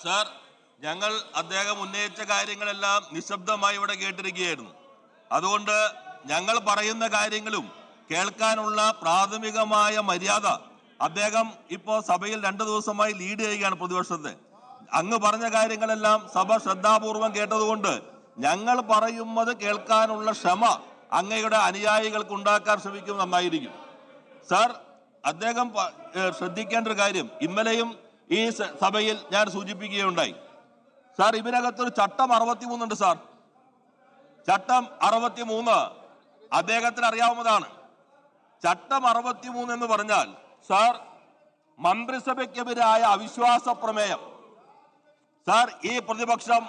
Sir, ഞങ്ങൾ അദ്ദേഹം ഉന്നയിച്ച കാര്യങ്ങളെല്ലാം നിശബ്ദമായി ഇവിടെ കേട്ടിരിക്കുകയായിരുന്നു. അതുകൊണ്ട് ഞങ്ങൾ പറയുന്ന കാര്യങ്ങളും കേൾക്കാനുള്ള പ്രാഥമികമായ മര്യാദ അദ്ദേഹം ഇപ്പോൾ സഭയിൽ 2 ദിവസമായി ലീഡ് ചെയ്യുകയാണ് പ്രതിപക്ഷത്തെ. അങ്ങ് പറഞ്ഞ കാര്യങ്ങളെല്ലാം സഭ ശ്രദ്ധാപൂർവം കേട്ടതുകൊണ്ട് ഞങ്ങൾ പറയുന്നത് കേൾക്കാനുള്ള ക്ഷമ അങ്ങയുടെ അനുയായികൾക്ക് ഉണ്ടാക്കാൻ ശ്രമിക്കും നന്നായിരിക്കും. സാർ, അദ്ദേഹം ശ്രദ്ധിക്കേണ്ട ഒരു കാര്യം ഇന്നലെയും ഈ സഭയിൽ ഞാൻ സൂചിപ്പിക്കുകയുണ്ടായി. സാർ, ഇതിനകത്തൊരു ചട്ടം 63 ഉണ്ട്. സാർ, ചട്ടം 63 അദ്ദേഹത്തിന് അറിയാവുന്നതാണ്. ചട്ടം 63 എന്ന് പറഞ്ഞാൽ സാർ, മന്ത്രിസഭയ്ക്കെതിരായ അവിശ്വാസ പ്രമേയം സാർ, ഈ പ്രതിപക്ഷം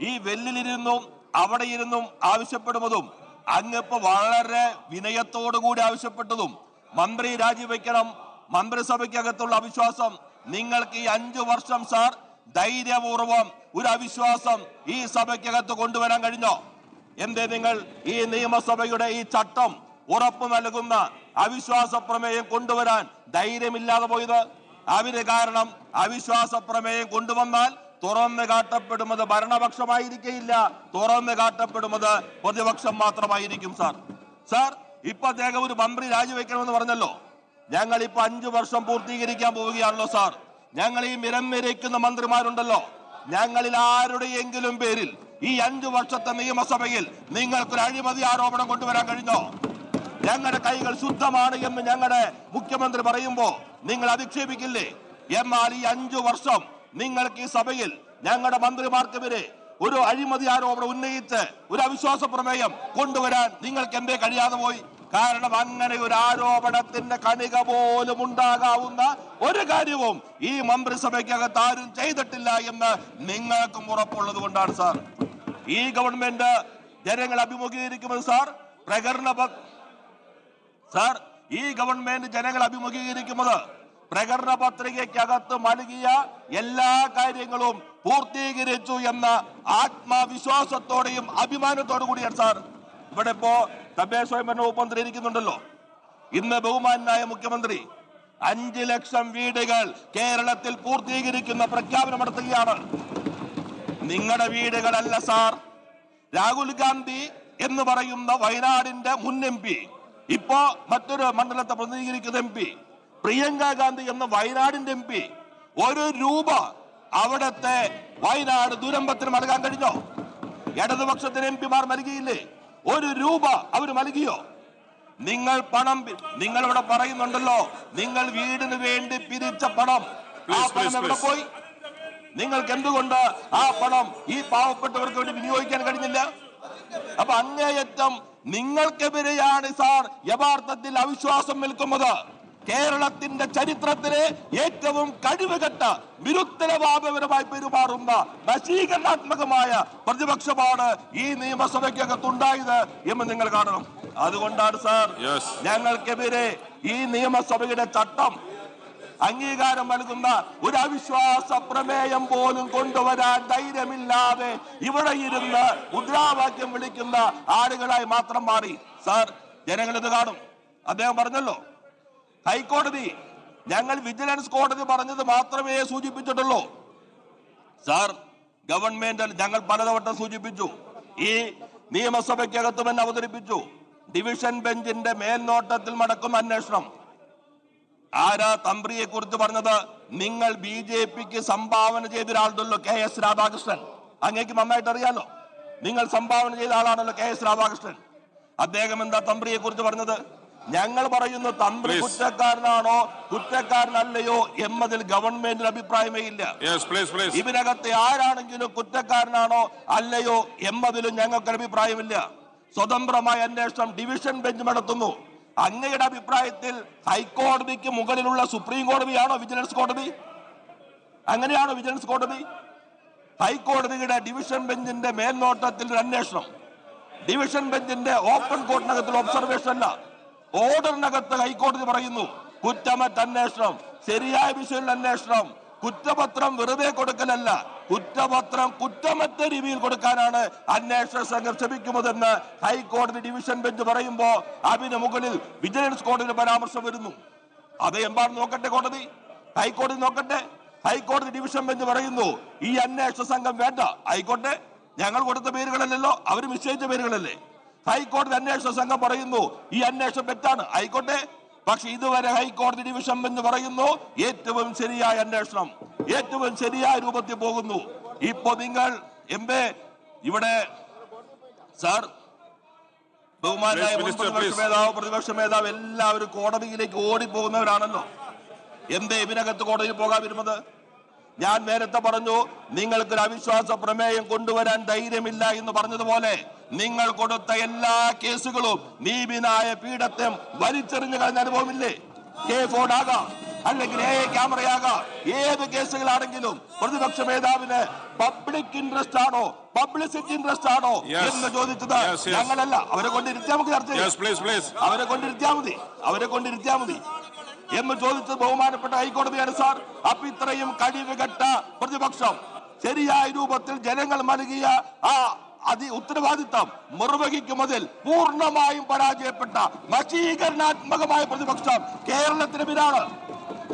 ഈ വെല്ലിലിരുന്നും അവിടെ ഇരുന്നും ആവശ്യപ്പെടുന്നതും അങ്ങിപ്പോ വളരെ വിനയത്തോടുകൂടി ആവശ്യപ്പെട്ടതും മന്ത്രി രാജിവെക്കണം, മന്ത്രിസഭയ്ക്കകത്തുള്ള അവിശ്വാസം നിങ്ങൾക്ക് ഈ 5 വർഷം സാർ ധൈര്യപൂർവം ഒരു അവിശ്വാസം ഈ സഭയ്ക്കകത്ത് കൊണ്ടുവരാൻ കഴിഞ്ഞോ? എന്തേ നിങ്ങൾ ഈ നിയമസഭയുടെ ഈ ചട്ടം ഉറപ്പു നൽകുന്ന അവിശ്വാസ പ്രമേയം കൊണ്ടുവരാൻ ധൈര്യമില്ലാതെ പോയത്? അതിന് കാരണം അവിശ്വാസ പ്രമേയം കൊണ്ടുവന്നാൽ തുറന്നു കാട്ടപ്പെടുന്നത് ഭരണപക്ഷമായിരിക്കില്ല, തുറന്നു കാട്ടപ്പെടുന്നത് പ്രതിപക്ഷം മാത്രമായിരിക്കും. സാർ, ഇപ്പൊ അദ്ദേഹം ഒരു മന്ത്രി രാജിവെക്കണമെന്ന് പറഞ്ഞല്ലോ. ഞങ്ങൾ ഇപ്പൊ 5 വർഷം പൂർത്തീകരിക്കാൻ പോവുകയാണല്ലോ. സാർ, ഞങ്ങൾ ഈ നിരന്നിരിക്കുന്ന മന്ത്രിമാരുണ്ടല്ലോ, ഞങ്ങളിൽ ആരുടെയെങ്കിലും പേരിൽ ഈ 5 വർഷത്തെ നിയമസഭയിൽ നിങ്ങൾക്കൊരു അഴിമതി ആരോപണം കൊണ്ടുവരാൻ കഴിഞ്ഞോ? ഞങ്ങളുടെ കൈകൾ ശുദ്ധമാണ് എന്ന് ഞങ്ങളുടെ മുഖ്യമന്ത്രി പറയുമ്പോ നിങ്ങൾ അധിക്ഷേപിക്കില്ലേ? എന്നാൽ ഈ 5 വർഷം നിങ്ങൾക്ക് ഈ സഭയിൽ ഞങ്ങളുടെ മന്ത്രിമാർക്കെതിരെ ഒരു അഴിമതി ആരോപണം ഉന്നയിച്ച് ഒരു അവിശ്വാസ പ്രമേയം കൊണ്ടുവരാൻ നിങ്ങൾക്ക് എന്തേ കഴിയാതെ പോയി? കാരണം അങ്ങനെ ഒരു ആരോപണത്തിന്റെ കണിക പോലും ഉണ്ടാകാവുന്ന ഒരു കാര്യവും ഈ മന്ത്രിസഭയ്ക്കകത്ത് ആരും ചെയ്തിട്ടില്ല എന്ന് നിങ്ങൾക്കും ഉറപ്പുള്ളത് കൊണ്ടാണ്. സാർ, ഈ ഗവൺമെന്റ് ജനങ്ങൾ അഭിമുഖീകരിക്കുന്നത് സാർ, ഈ ഗവൺമെന്റ് ജനങ്ങൾ അഭിമുഖീകരിക്കുന്നത് പ്രകടന പത്രികയ്ക്കകത്ത് നൽകിയ എല്ലാ കാര്യങ്ങളും പൂർത്തീകരിച്ചു എന്ന ആത്മവിശ്വാസത്തോടെയും അഭിമാനത്തോടു കൂടിയാണ്. സാർ, ഇവിടെ ഇപ്പോ തദ്ദേശ സ്വയംഭരണ വകുപ്പ് മന്ത്രി ഇരിക്കുന്നുണ്ടല്ലോ. ഇന്ന് ബഹുമാനായ മുഖ്യമന്ത്രി 5 ലക്ഷം വീടുകൾ കേരളത്തിൽ പൂർത്തീകരിക്കുന്ന പ്രഖ്യാപനം നടത്തുകയാണ്. നിങ്ങളുടെ വീടുകളല്ല സാർ, രാഹുൽ ഗാന്ധി എന്ന് പറയുന്ന വയനാടിന്റെ മുൻ MP, ഇപ്പോ മറ്റൊരു മണ്ഡലത്തെ പ്രതിനിധീകരിക്കുന്ന MP, പ്രിയങ്ക ഗാന്ധി എന്ന വയനാടിന്റെ MP, 1 രൂപ അവിടത്തെ വയനാട് ദുരന്തത്തിന് നൽകാൻ കഴിഞ്ഞോ? ഇടതുപക്ഷത്തിന് MP മാർ നൽകിയില്ലേ? 1 രൂപ അവർ നൽകിയോ? നിങ്ങൾ പണം, നിങ്ങൾ ഇവിടെ പറയുന്നുണ്ടല്ലോ, നിങ്ങൾ വീടിന് വേണ്ടി പിരിച്ച പണം, ആ പണം എവിടെ പോയി? നിങ്ങൾക്ക് എന്തുകൊണ്ട് ആ പണം ഈ പാവപ്പെട്ടവർക്ക് വേണ്ടി വിനിയോഗിക്കാൻ കഴിഞ്ഞില്ല? അപ്പൊ അങ്ങേയറ്റം നിങ്ങൾക്കെതിരെയാണ് സാർ യഥാർത്ഥത്തിൽ അവിശ്വാസം നിൽക്കുന്നത്. കേരളത്തിന്റെ ചരിത്രത്തിലെ ഏറ്റവും കഴിവുകെട്ട വിരുദ്ധവാദപരമായി പെരുമാറുന്ന നശീകരണാത്മകമായ പ്രതിപക്ഷമാണ് ഈ നിയമസഭയ്ക്കകത്തുണ്ടായത് എന്ന് നിങ്ങൾ കാണണം. അതുകൊണ്ടാണ് സാർ ഞങ്ങൾക്കെതിരെ ഈ നിയമസഭയുടെ ചട്ടം അംഗീകാരം നൽകുന്ന ഒരു അവിശ്വാസ പ്രമേയം പോലും കൊണ്ടുവരാൻ ധൈര്യമില്ലാതെ ഇവിടെ ഇരുന്ന് മുദ്രാവാക്യം വിളിക്കുന്ന ആളുകളായി മാത്രം മാറി. സാർ, ജനങ്ങൾ ഇത് കാണും. അദ്ദേഹം പറഞ്ഞല്ലോ, ഹൈക്കോടതി ഞങ്ങൾ വിജിലൻസ് കോടതി പറഞ്ഞത് മാത്രമേ സൂചിപ്പിച്ചിട്ടുള്ളൂ. സാർ, ഗവൺമെന്റ് ഞങ്ങൾ പലതവട്ടം സൂചിപ്പിച്ചു, ഈ നിയമസഭയ്ക്കകത്ത് തന്നെ അവതരിപ്പിച്ചു. ഡിവിഷൻ ബെഞ്ചിന്റെ മേൽനോട്ടത്തിൽ നടക്കുന്ന അന്വേഷണം. ആരാ തന്ത്രിയെ കുറിച്ച് പറഞ്ഞത്? നിങ്ങൾ BJPക്ക് സംഭാവന ചെയ്ത ഒരാളുണ്ടല്ലോ, KS രാധാകൃഷ്ണൻ. അങ്ങേക്ക് നന്നായിട്ട് അറിയാലോ, നിങ്ങൾ സംഭാവന ചെയ്ത ആളാണല്ലോ KS രാധാകൃഷ്ണൻ. അദ്ദേഹം എന്താ തന്ത്രിയെ കുറിച്ച് പറഞ്ഞത്? ഞങ്ങൾ പറയുന്നു, തന്ത്രി കുറ്റക്കാരനാണോ കുറ്റക്കാരനല്ലയോ എന്നതിൽ ഗവൺമെന്റിന് അഭിപ്രായമേ ഇല്ല. ഇതിനകത്ത് ആരാണെങ്കിലും കുറ്റക്കാരനാണോ അല്ലയോ എന്നതിലും ഞങ്ങൾക്ക് അഭിപ്രായമില്ല. സ്വതന്ത്രമായ അന്വേഷണം ഡിവിഷൻ ബെഞ്ച് നടത്തുന്നു. അങ്ങയുടെ അഭിപ്രായത്തിൽ ഹൈക്കോടതിക്ക് മുകളിലുള്ള സുപ്രീം കോടതിയാണോ വിജിലൻസ് കോടതി? അങ്ങനെയാണോ വിജിലൻസ് കോടതി? ഹൈക്കോടതിയുടെ ഡിവിഷൻ ബെഞ്ചിന്റെ മേൽനോട്ടത്തിൽ ഒരു അന്വേഷണം, ഡിവിഷൻ ബെഞ്ചിന്റെ ഓപ്പൺ കോർട്ടിനകത്തുള്ള ഒബ്സർവേഷൻ അല്ല, ഓർഡറിനകത്ത് ഹൈക്കോടതി പറയുന്നു കുറ്റമറ്റ അന്വേഷണം, ശരിയായ വിഷയമുള്ള അന്വേഷണം, കുറ്റപത്രം വെറുതെ കൊടുക്കലല്ല, കുറ്റപത്രം കുറ്റമറ്റ രീതിയിൽ കൊടുക്കാനാണ് അന്വേഷണ സംഘം ശ്രമിക്കുന്നതെന്ന് ഹൈക്കോടതി ഡിവിഷൻ ബെഞ്ച് പറയുമ്പോ അതിന് മുകളിൽ വിജിലൻസ് കോടതിയുടെ പരാമർശം വരുന്നു. അത് എമ്പാടും നോക്കട്ടെ കോടതി, ഹൈക്കോടതി നോക്കട്ടെ. ഹൈക്കോടതി ഡിവിഷൻ ബെഞ്ച് പറയുന്നു ഈ അന്വേഷണ സംഘം വേണ്ട. ആയിക്കോട്ടെ, ഞങ്ങൾ കൊടുത്ത പേരുകളല്ലല്ലോ, അവർ നിശ്ചയിച്ച പേരുകളല്ലേ. ഹൈക്കോടതി അന്വേഷണ സംഘം പറയുന്നു ഈ അന്വേഷണം തെറ്റാണ്. ആയിക്കോട്ടെ, പക്ഷെ ഇതുവരെ ഹൈക്കോടതി ഡിവിഷൻ ബെഞ്ച് പറയുന്നു ഏറ്റവും ശരിയായ അന്വേഷണം, ഏറ്റവും ശരിയായ രൂപത്തിൽ പോകുന്നു. ഇപ്പൊ നിങ്ങൾ ഇവിടെ സാർ, ബഹുമാനായ പ്രതിപക്ഷ മേധാവ് എല്ലാവരും കോടതിയിലേക്ക് ഓടിപ്പോകുന്നവരാണല്ലോ. ഇതിനകത്ത് കോടതിയിൽ പോകാതിരുന്നത്? ഞാൻ നേരത്തെ പറഞ്ഞു, നിങ്ങൾക്കൊരു അവിശ്വാസ പ്രമേയം കൊണ്ടുവരാൻ ധൈര്യമില്ല എന്ന് പറഞ്ഞതുപോലെ നിങ്ങൾ കൊടുത്ത എല്ലാ കേസുകളും നീതിന്യായ പീഠത്തെ വലിച്ചെറിഞ്ഞു കളഞ്ഞ അനുഭവമില്ലേ? K4 ആകാം, അല്ലെങ്കിൽ ക്യാമറയാകാം, ഏത് കേസുകളാണെങ്കിലും പ്രതിപക്ഷ മേധാവിന് പബ്ലിക് ഇൻട്രസ്റ്റ് ആണോ, പബ്ലിസിറ്റി ഇൻട്രസ്റ്റ് ആണോ എന്ന് ചോദിച്ചത് ഞങ്ങളല്ല. അവരെ കൊണ്ടിരുത്തിയാൽ നമുക്ക് ചർച്ച ചെയ്യാം. അവരെ കൊണ്ടിരുത്തിയാൽ മതി എന്ന് ചോദിച്ചത് ബഹുമാനപ്പെട്ട ഹൈക്കോടതിയാണ് സാർ. അപ്പൊ ഇത്രയും കഴിവുകെട്ട പ്രതിപക്ഷം ശരിയായ രൂപത്തിൽ ജനങ്ങൾ നൽകിയ ആ ഉത്തരവാദിത്തം നിർവഹിക്കുന്നതിൽ പൂർണ്ണമായും പരാജയപ്പെട്ട വശീകരണാത്മകമായ പ്രതിപക്ഷം കേരളത്തിനെതിരാണ്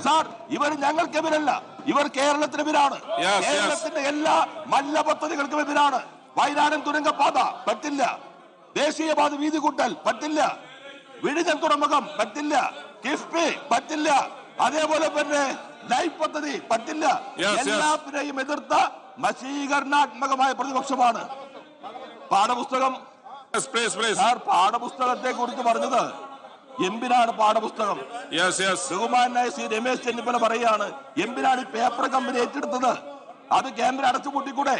സാർ. ഇവർ ഞങ്ങൾക്കെതിരല്ല, ഇവർ കേരളത്തിനെതിരാണ്. കേരളത്തിന്റെ എല്ലാ മല്ല പദ്ധതികൾക്കും എതിരാണ്. വയനാടൻ തുരങ്കപാത പറ്റില്ല, ദേശീയപാത വീതി കൂട്ടൽ പറ്റില്ല, വിഴിഞ്ഞം തുറമുഖം പറ്റില്ല, കിഫ്ബി പറ്റില്ല, അതേപോലെ തന്നെ ലൈഫ് പദ്ധതി പറ്റില്ല. എല്ലാത്തിനെയും എതിർത്ത വശീകരണാത്മകമായ പ്രതിപക്ഷമാണ്. പാഠപുസ്തകം പാഠപുസ്തകത്തെ കുറിച്ച് പറഞ്ഞത് എന്തിനാണ് പാഠപുസ്തകം? ബഹുമാനായ ശ്രീ രമേശ് ചെന്നിത്തല പറയാണ് എന്തിനാണ് ഈ പേപ്പർ കമ്പനി ഏറ്റെടുത്തത്? അത് കേന്ദ്രം അടച്ചുപൂട്ടിക്കൂടെ?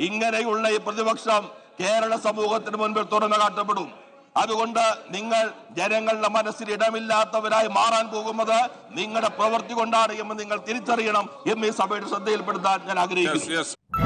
ഇങ്ങനെയുള്ള ഈ പ്രതിപക്ഷം കേരള സമൂഹത്തിന് മുൻപിൽ തുറന്നു കാട്ടപ്പെടും. അതുകൊണ്ട് നിങ്ങൾ ജനങ്ങളുടെ മനസ്സിൽ ഇടമില്ലാത്തവരായി മാറാൻ പോകുന്നത് നിങ്ങളുടെ പ്രവൃത്തി കൊണ്ടാണ് എന്ന് നിങ്ങൾ തിരിച്ചറിയണം എന്ന് ഈ സഭയുടെ ശ്രദ്ധയിൽപ്പെടുത്താൻ ഞാൻ ആഗ്രഹിക്കുന്നു.